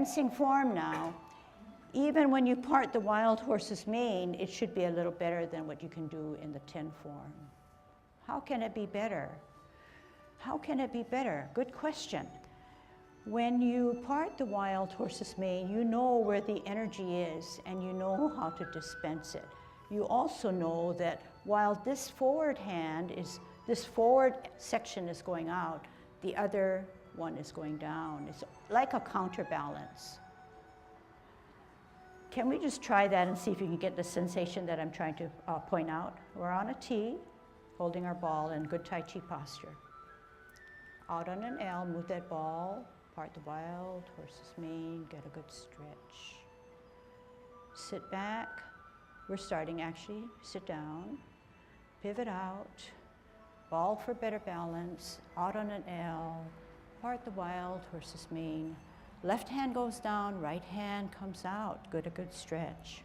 dancing form now. Even when you part the wild horse's mane, it should be a little better than what you can do in the 10 form. How can it be better? How can it be better? Good question. When you part the wild horse's mane, you know where the energy is and you know how to dispense it. You also know that while this forward this forward section is going out, the other one is going down. It's like a counterbalance. Can we just try that and see if you can get the sensation that I'm trying to point out? We're on a T, holding our ball in good Tai Chi posture. Out on an L, move that ball, part the wild horse's mane, get a good stretch. Sit back. We're starting actually, sit down, pivot out, ball for better balance, out on an L, part the wild horse's mane. Left hand goes down, right hand comes out, a good stretch.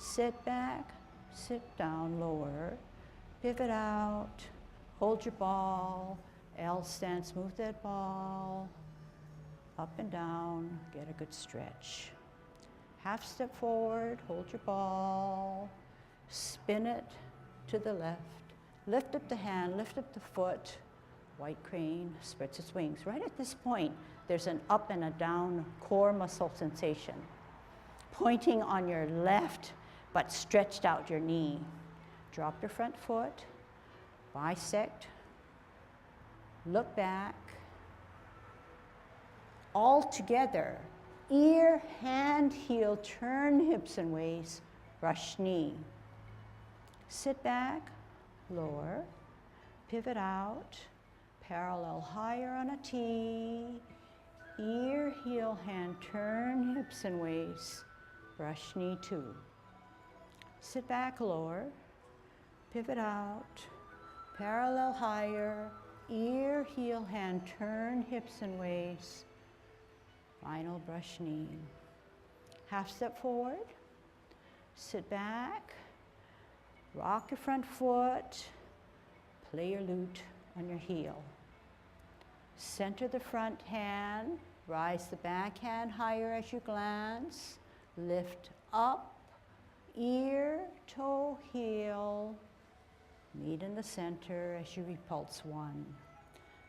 Sit back, sit down, lower, pivot out, hold your ball, L stance, move that ball, up and down, get a good stretch. Half step forward, hold your ball, spin it to the left, lift up the hand, lift up the foot, white crane spreads its wings. Right at this point, there's an up and a down core muscle sensation, pointing on your left, but stretched out your knee. Drop your front foot, bisect, look back, all together. Ear, hand, heel, turn hips and waist, brush knee. Sit back, lower, pivot out, parallel higher on a T, ear, heel, hand, turn hips and waist, brush knee 2. Sit back, lower, pivot out, parallel higher, ear, heel, hand, turn hips and waist, final brush knee. Half step forward, sit back, rock your front foot, play your lute on your heel. Center the front hand, rise the back hand higher as you glance, lift up, ear, toe, heel, meet in the center as you repulse 1.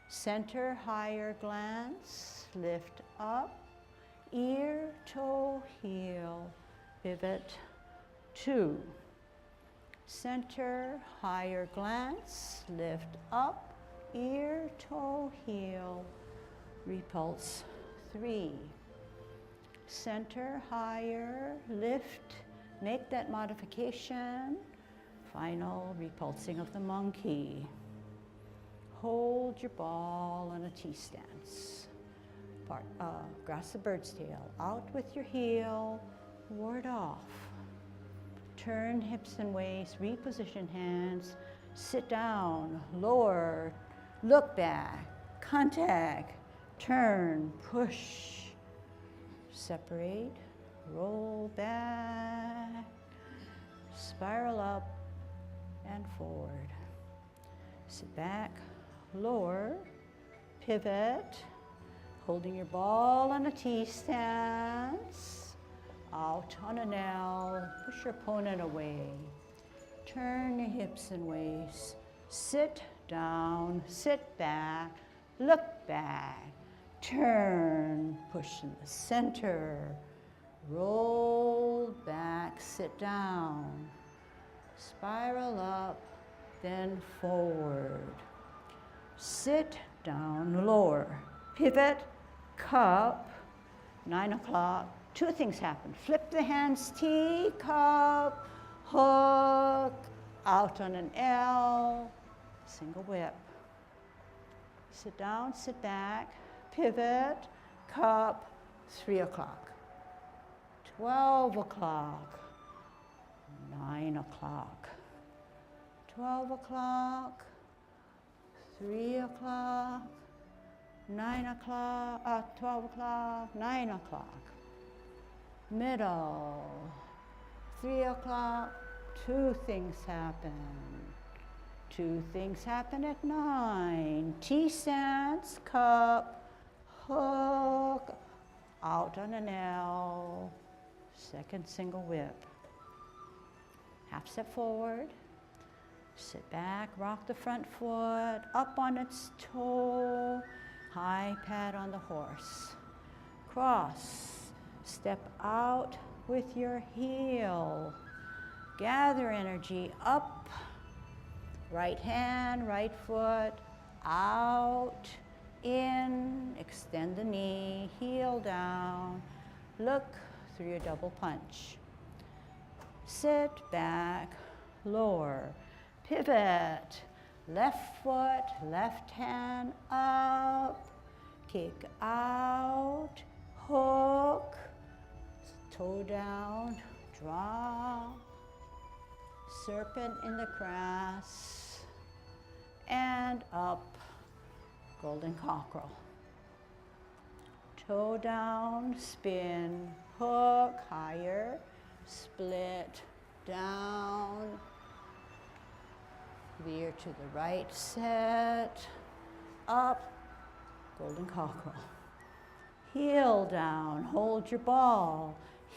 Center, higher glance, lift up, ear, toe, heel, pivot 2. Center, higher glance, lift up, ear, toe, heel, repulse 3. Center, higher, lift, make that modification, final repulsing of the monkey. Hold your ball on a T stance. Grasp the bird's tail, out with your heel, ward off. Turn hips and waist, reposition hands, sit down, lower, look back, contact, turn, push, separate, roll back, spiral up and forward. Sit back, lower, pivot, holding your ball on a T stance, out on an L, push your opponent away, turn your hips and waist, sit down, sit back, look back, turn, push in the center, roll back, sit down, spiral up, then forward. Sit down, lower, pivot, cup, 9 o'clock. 2 things happen. Flip the hands, T, cup, hook, out on an L, single whip. Sit down, sit back, pivot, cup, 3 o'clock. 12 o'clock, 9 o'clock. 12 o'clock, 3 o'clock, 9 o'clock, 12 o'clock, 9 o'clock. Middle, 3 o'clock, 2 things happen. 2 things happen at 9. T stance, cup, hook, out on an L, second single whip. Half step forward, sit back, rock the front foot, up on its toe, high pat on the horse. Cross, step out with your heel. Gather energy up, right hand, right foot, out, in, extend the knee, heel down, look through your double punch. Sit back, lower, pivot, left foot, left hand up, kick out, hook, toe down, drop, serpent in the grass, and up, golden cockerel. Toe down, spin, hook, higher, split, down, veer to the right, set, up, golden cockerel. Heel down, hold your ball,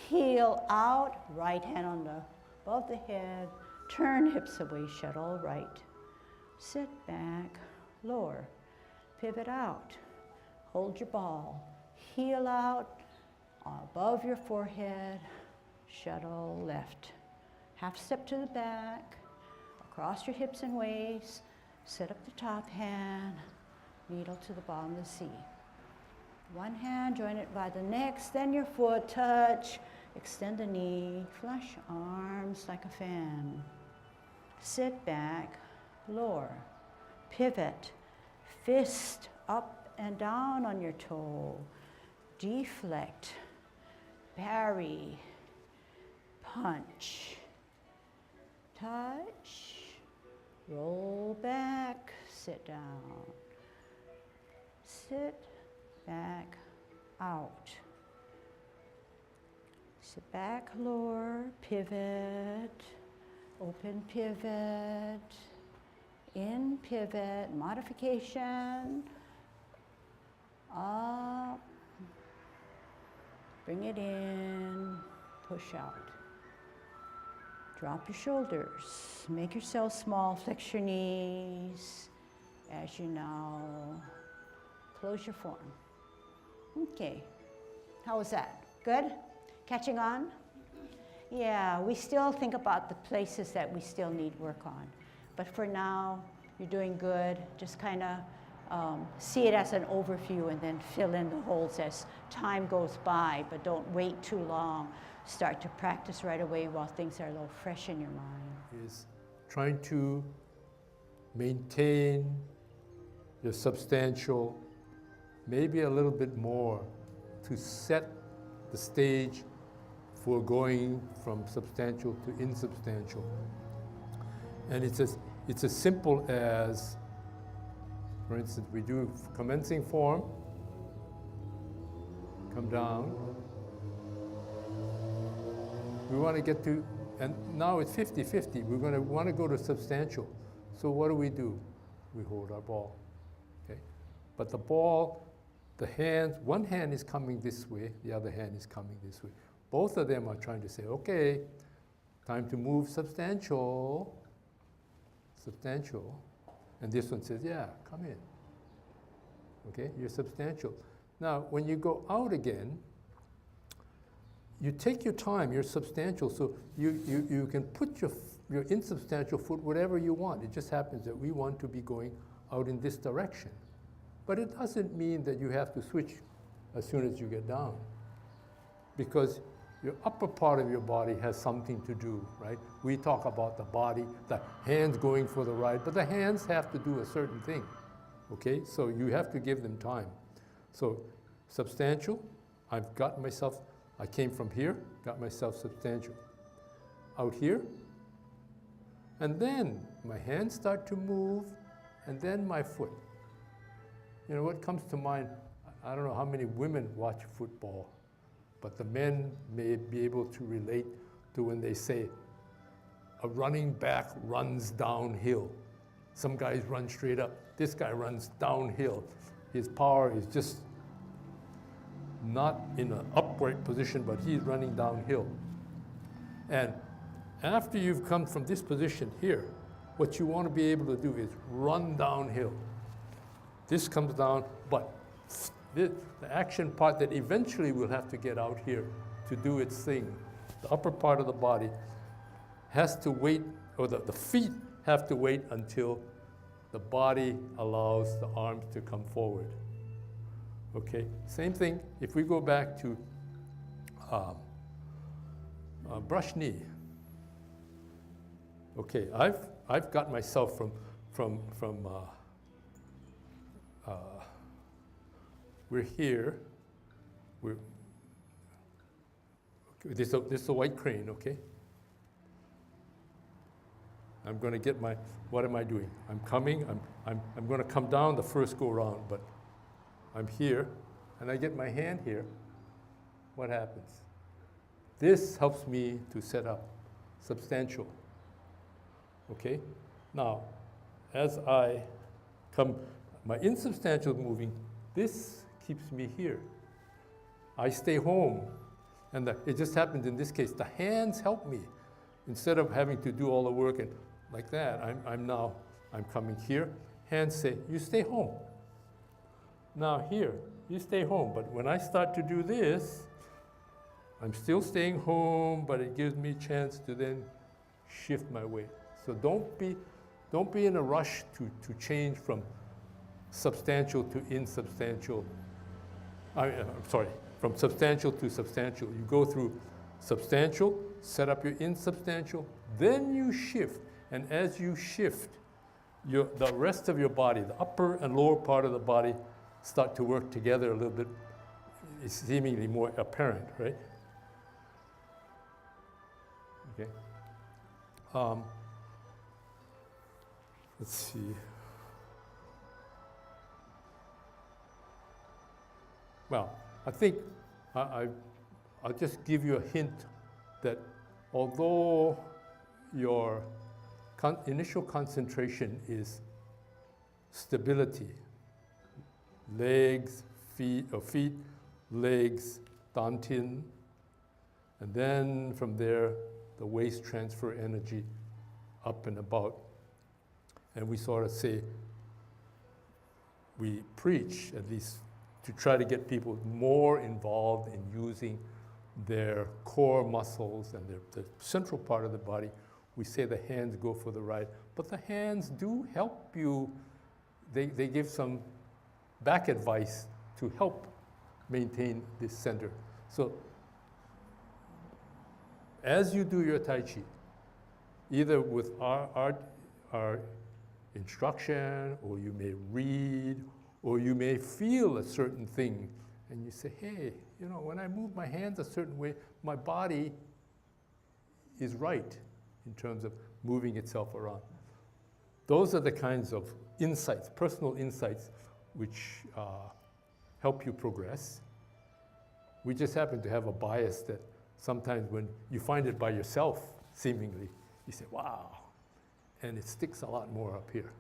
heel out, right hand on the above the head, turn hips away, shuttle right. Sit back, lower, pivot out, hold your ball, heel out, above your forehead, shuttle left. Half step to the back, across your hips and waist, set up the top hand, needle to the bottom of the C. One hand, join it by the next, then your foot touch, extend the knee, flush arms like a fan. Sit back, lower, pivot, fist up and down on your toe, deflect, parry, punch, touch, roll back, sit down, sit back, out. Sit back, lower, pivot, open pivot, in pivot, modification, up, bring it in, push out. Drop your shoulders, make yourself small, flex your knees as you now close your form. Okay, how was that? Good? Catching on? Yeah, we still think about the places that we still need work on. But for now, you're doing good. Just kind of see it as an overview and then fill in the holes as time goes by, but don't wait too long. Start to practice right away while things are a little fresh in your mind. Is trying to maintain your substantial, maybe a little bit more, to set the stage for going from substantial to insubstantial. And it's as simple as, for instance, we do commencing form, come down. We want to get to, and now it's 50-50, we're going to want to go to substantial. So what do? We hold our ball, okay? But the ball, the hands, one hand is coming this way, the other hand is coming this way. Both of them are trying to say, okay, time to move substantial. And this one says, yeah, come in. Okay, you're substantial. Now, when you go out again, you take your time, you're substantial, so you can put your insubstantial foot whatever you want. It just happens that we want to be going out in this direction. But it doesn't mean that you have to switch as soon as you get down, because your upper part of your body has something to do, right? We talk about the body, the hands going for the ride, but the hands have to do a certain thing, okay? So you have to give them time. So substantial, I've got myself, I came from here, got myself substantial. Out here, and then my hands start to move, and then my foot. You know, what comes to mind, I don't know how many women watch football, but the men may be able to relate to when they say, a running back runs downhill. Some guys run straight up. This guy runs downhill. His power is just not in an upright position, but he's running downhill. And after you've come from this position here, what you want to be able to do is run downhill. This comes down, but the action part that eventually will have to get out here to do its thing, the upper part of the body has to wait, or the feet have to wait until the body allows the arms to come forward. Okay, same thing, if we go back to brush knee. Okay, I've got myself from we're here, this is a white crane, okay? I'm going to get what am I doing? I'm coming, I'm going to come down the first go round, but I'm here, and I get my hand here. What happens? This helps me to set up substantial, okay? Now, as I come, my insubstantial is moving, this keeps me here. I stay home, and it just happens in this case, the hands help me. Instead of having to do all the work and like that, I'm coming here. Hands say, you stay home. Now here, you stay home. But when I start to do this, I'm still staying home, but it gives me a chance to then shift my weight. So don't be in a rush to change from substantial to insubstantial. I'm sorry, from substantial to substantial. You go through substantial, set up your insubstantial, then you shift. And as you shift, the rest of your body, the upper and lower part of the body, start to work together a little bit. It's seemingly more apparent, right? Okay. Let's see. Well, I think I'll just give you a hint that although your initial concentration is stability, legs, feet, legs, dantian, and then from there, the waist transfer energy up and about. And we sort of say, we preach, at least, to try to get people more involved in using their core muscles and the central part of the body. We say the hands go for the ride, but the hands do help you. They give some back advice to help maintain this center. So as you do your Tai Chi, either with our instruction, or you may read, or you may feel a certain thing, and you say, hey, you know, when I move my hands a certain way, my body is right in terms of moving itself around. Those are the kinds of insights, personal insights, which help you progress. We just happen to have a bias that sometimes when you find it by yourself, seemingly, you say, wow, and it sticks a lot more up here.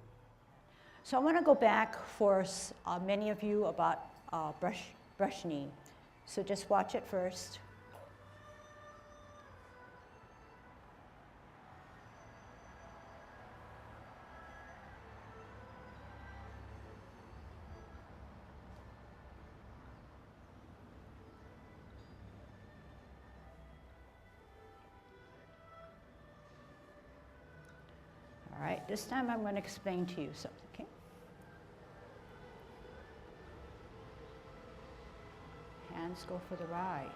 So I want to go back for many of you about brush knee. So just watch it first. All right, this time I'm going to explain to you something, okay? Hands go for the ride.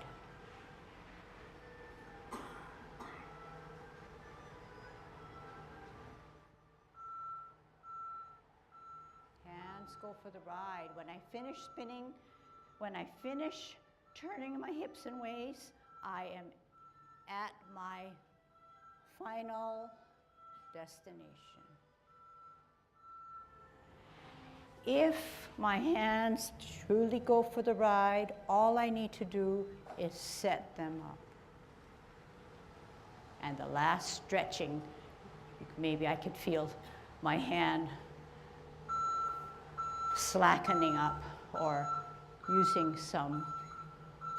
Hands go for the ride. When I finish spinning, when I finish turning my hips and waist, I am at my final destination. If my hands truly go for the ride, all I need to do is set them up. And the last stretching, maybe I could feel my hand slackening up or using some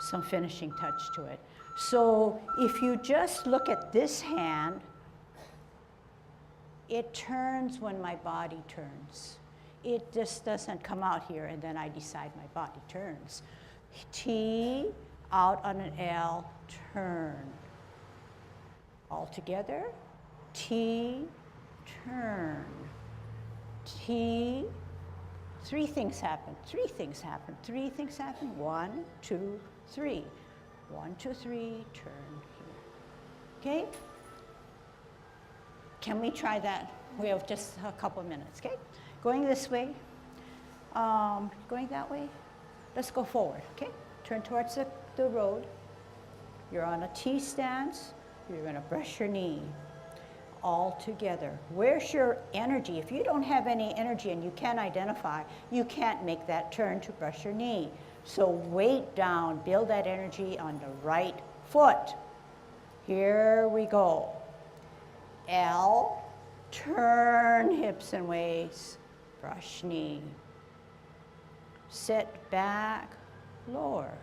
some finishing touch to it. So if you just look at this hand, it turns when my body turns. It just doesn't come out here and then I decide my body turns. T, out on an L, turn. All together, T, turn. T, three things happen, three things happen, three things happen. 1, 2, 3. 1, 2, 3, turn here. Okay? Can we try that? We have just a couple of minutes, okay? Going this way, going that way. Let's go forward, okay? Turn towards the road. You're on a T stance. You're gonna brush your knee. All together. Where's your energy? If you don't have any energy and you can't identify, you can't make that turn to brush your knee. So weight down, build that energy on the right foot. Here we go. L, turn hips and waist, brush knee. Sit back, lower.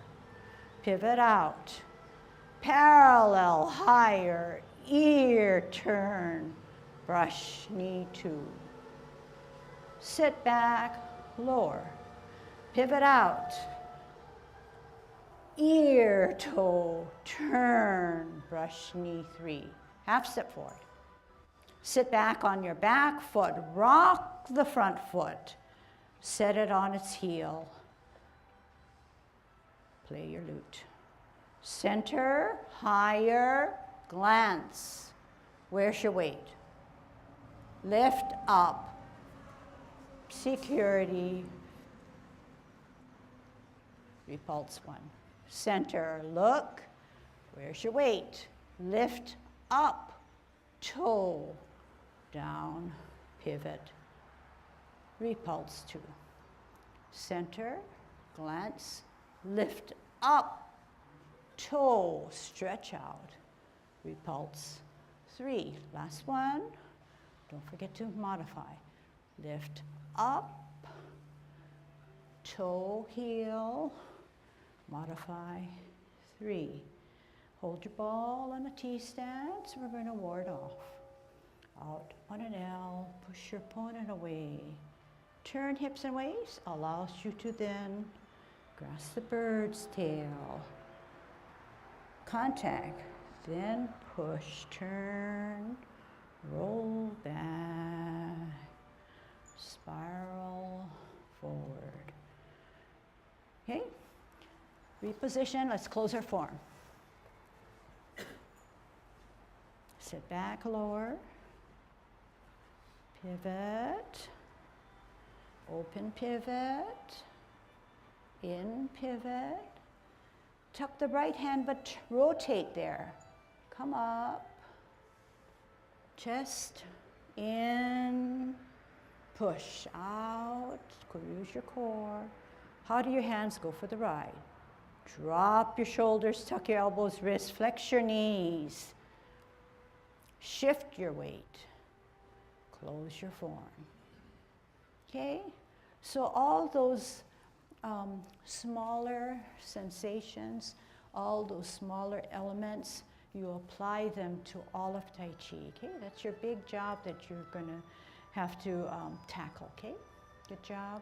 Pivot out. Parallel, higher, ear turn, brush knee 2. Sit back, lower. Pivot out. Ear toe, turn, brush knee 3. Half step forward. Sit back on your back foot, rock the front foot. Set it on its heel. Play your lute. Center, higher, glance. Where's your weight? Lift up. Security. Repulse 1. Center, look. Where's your weight? Lift up. Toe. Down. Pivot. Repulse 2. Center, glance. Lift up. Toe, stretch out. Repulse 3. Last one. Don't forget to modify. Lift up. Toe, heel. Modify 3. Hold your ball on a T stance. We're going to ward off. Out on an L. Push your opponent away. Turn hips and waist. Allows you to then grasp the bird's tail. Contact, then push, turn, roll back, spiral forward. Okay, reposition, let's close our form. Sit back, lower, pivot, open pivot, in pivot. Tuck the right hand, but rotate there. Come up. Chest in. Push out. Use your core. How do your hands go for the ride? Drop your shoulders, tuck your elbows, wrists, flex your knees. Shift your weight. Close your form. Okay? So all those smaller sensations, all those smaller elements, you apply them to all of Tai Chi, okay? That's your big job that you're gonna have to tackle, okay? Good job.